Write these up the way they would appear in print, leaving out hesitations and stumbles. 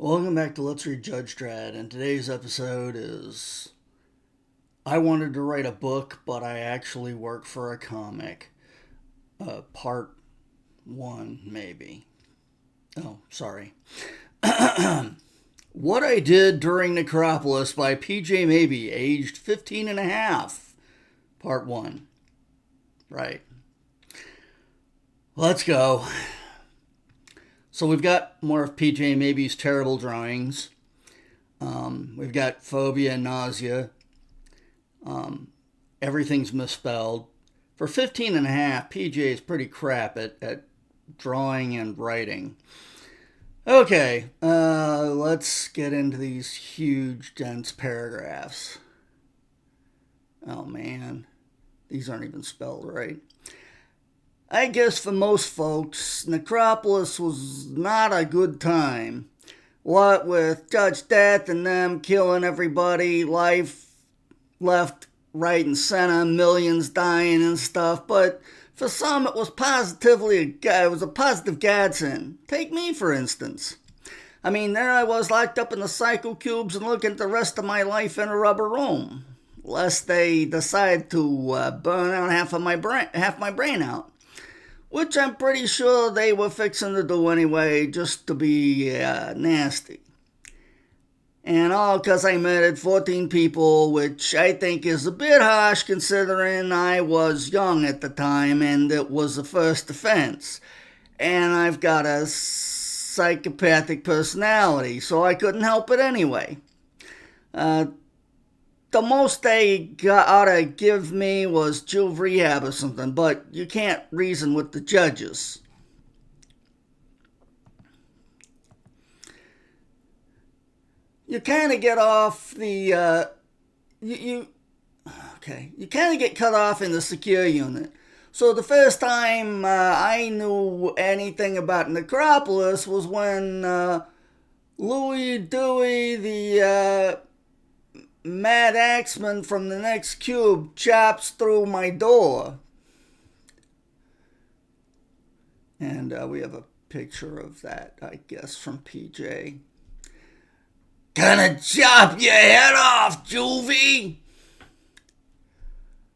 Welcome back to Let's Read Judge Dredd, and today's episode is I wanted to write a book, but I actually work for a comic. Part 1, maybe. Oh, sorry. What I Did During Necropolis by P.J. Maybe, aged 15 and a half. Part 1. Right. Let's go. So we've got more of PJ Maybe's terrible drawings. We've got phobia and nausea. Everything's misspelled. For 15 and a half, PJ is pretty crap at drawing and writing. Okay, let's get into these huge, dense paragraphs. Oh man, these aren't even spelled right. I guess for most folks, Necropolis was not a good time. What with Judge Death and them killing everybody, life left, right, and center, millions dying and stuff. But for some, it was a positive godsend. Take me, for instance. I mean, there I was locked up in the psycho cubes and looking at the rest of my life in a rubber room, lest they decide to burn out half my brain out. Which I'm pretty sure they were fixing to do anyway, just to be nasty. And all because I murdered 14 people, which I think is a bit harsh considering I was young at the time and it was a first offense. And I've got a psychopathic personality, so I couldn't help it anyway. The most they ought to give me was juve rehab or something, but you can't reason with the judges. You kind of get off the, you kind of get cut off in the secure unit. So the first time I knew anything about Necropolis was when Louis Dewey, the Mad Axeman from the next cube, chops through my door. And we have a picture of that, I guess, from PJ. Gonna chop your head off, Juvie!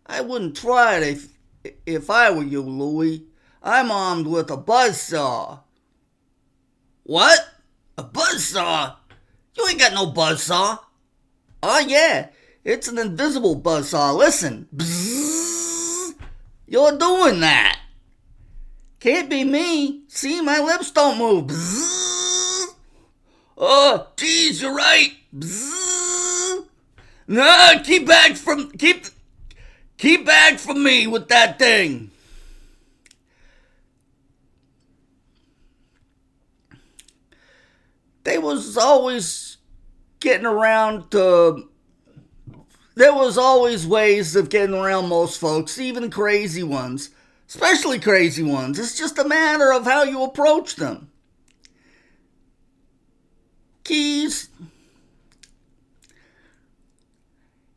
I wouldn't try it if I were you, Louie. I'm armed with a buzzsaw. What? A buzzsaw? You ain't got no buzzsaw. Oh yeah, it's an invisible buzzsaw. Listen. Bzzz. You're doing that. Can't be me. See, my lips don't move. Bzzz. Oh, geez, you're right. Bzzz. No, keep back from me with that thing. There was always ways of getting around most folks, even crazy ones, especially crazy ones. It's just a matter of how you approach them. Keys.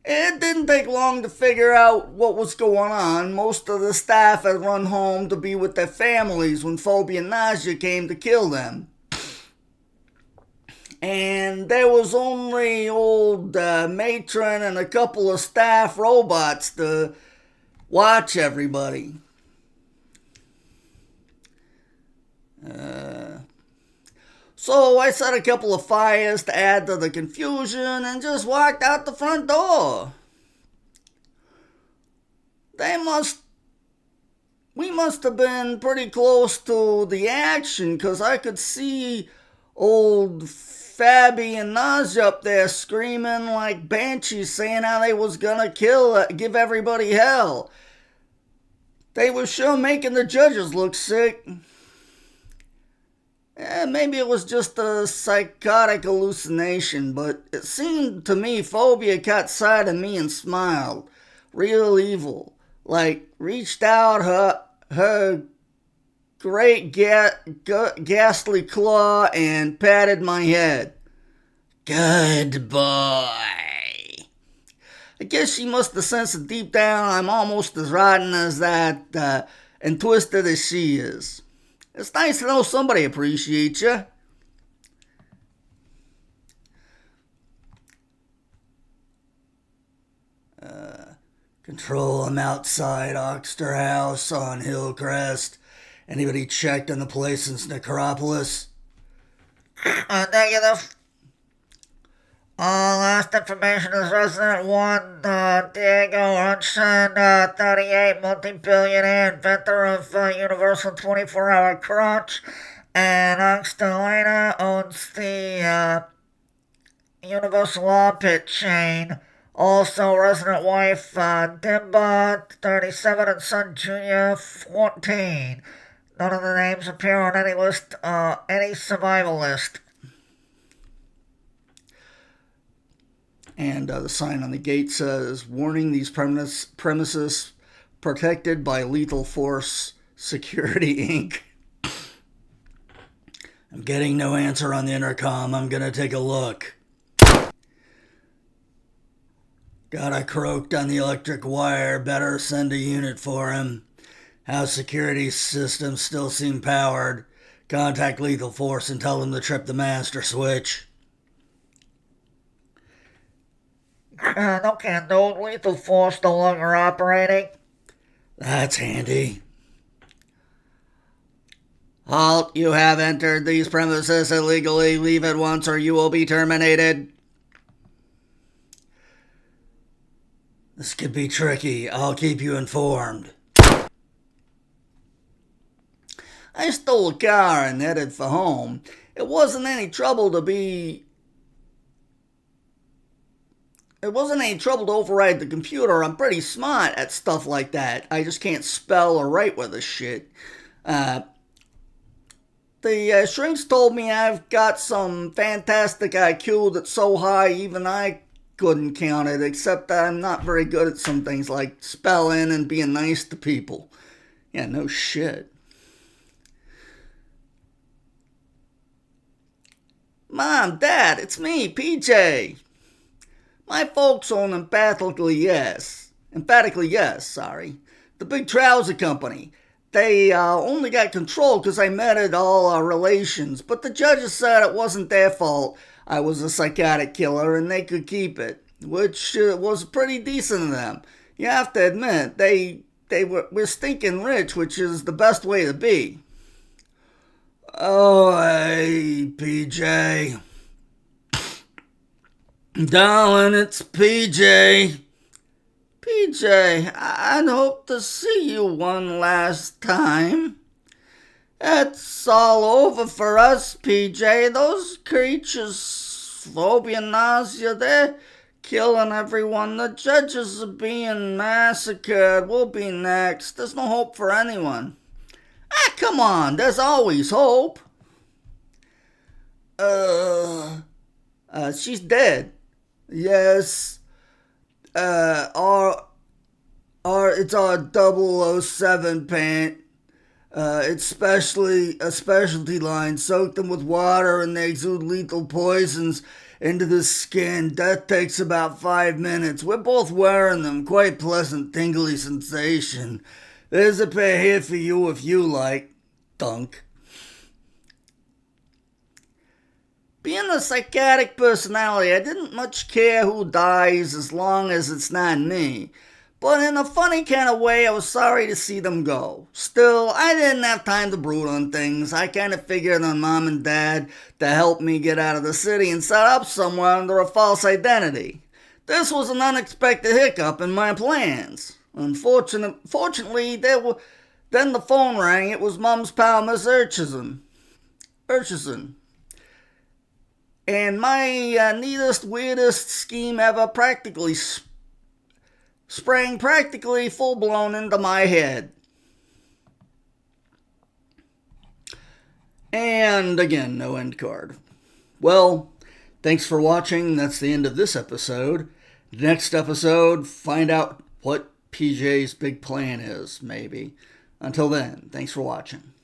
It didn't take long to figure out what was going on. Most of the staff had run home to be with their families when phobia and nausea came to kill them. And there was only old matron and a couple of staff robots to watch everybody. So I set a couple of fires to add to the confusion and just walked out the front door. We must have been pretty close to the action, because I could see old Fabby and Naz up there screaming like banshees, saying how they was gonna give everybody hell. They were sure making the judges look sick. Maybe it was just a psychotic hallucination, but it seemed to me phobia caught sight of me and smiled. Real evil. Like, reached out her great ghastly claw and patted my head. Good boy. I guess she must have sensed that deep down I'm almost as rotten as that and twisted as she is. It's nice to know somebody appreciates you. Control, I'm outside Oxter House on Hillcrest. Anybody checked on the place since Necropolis? Negative. Last information is Resident 1, Diego Hudson, 38, multi-billionaire, inventor of Universal 24-hour crotch, and Oxtelena owns the Universal Armpit chain. Also, resident wife, Dimba, 37, and son, Junior, 14. None of the names appear on any list, any survival list. And the sign on the gate says, warning, these premises protected by Lethal Force Security, Inc. I'm getting no answer on the intercom. I'm going to take a look. Got a croaked on the electric wire. Better send a unit for him. House security systems still seem powered. Contact Lethal Force and tell them to trip the master switch. No can do. Lethal Force no longer operating. That's handy. Halt, you have entered these premises illegally. Leave at once or you will be terminated. This could be tricky. I'll keep you informed. I stole a car and headed for home. It wasn't any trouble to override the computer. I'm pretty smart at stuff like that. I just can't spell or write with this shit. The shrinks told me I've got some fantastic IQ that's so high even I couldn't count it, except that I'm not very good at some things like spelling and being nice to people. Yeah, no shit. Mom, Dad, it's me, PJ. My folks own Emphatically Yes, the big trouser company. They only got control because I meted all our relations, but the judges said it wasn't their fault. I was a psychotic killer and they could keep it, which was pretty decent of them. You have to admit, we're stinking rich, which is the best way to be. Oh, hey, PJ. Darling, it's PJ. PJ, I'd hope to see you one last time. It's all over for us, PJ. Those creatures, phobia, nausea, they're killing everyone. The judges are being massacred. We'll be next. There's no hope for anyone. Ah, come on. There's always hope. She's dead. Yes. It's our 007 pant. It's a specialty line. Soak them with water and they exude lethal poisons into the skin. That takes about 5 minutes. We're both wearing them. Quite pleasant, tingly sensation. There's a pair here for you if you like. Dunk. Being a psychotic personality, I didn't much care who dies as long as it's not me. But in a funny kind of way, I was sorry to see them go. Still, I didn't have time to brood on things. I kind of figured on Mom and Dad to help me get out of the city and set up somewhere under a false identity. This was an unexpected hiccup in my plans. Fortunately, then the phone rang. It was Mom's pal, Miss Urchison. And my neatest, weirdest scheme ever practically sprang full-blown into my head. And again, no end card. Well, thanks for watching. That's the end of this episode. Next episode, find out what PJ's big plan is, maybe. Until then, thanks for watching.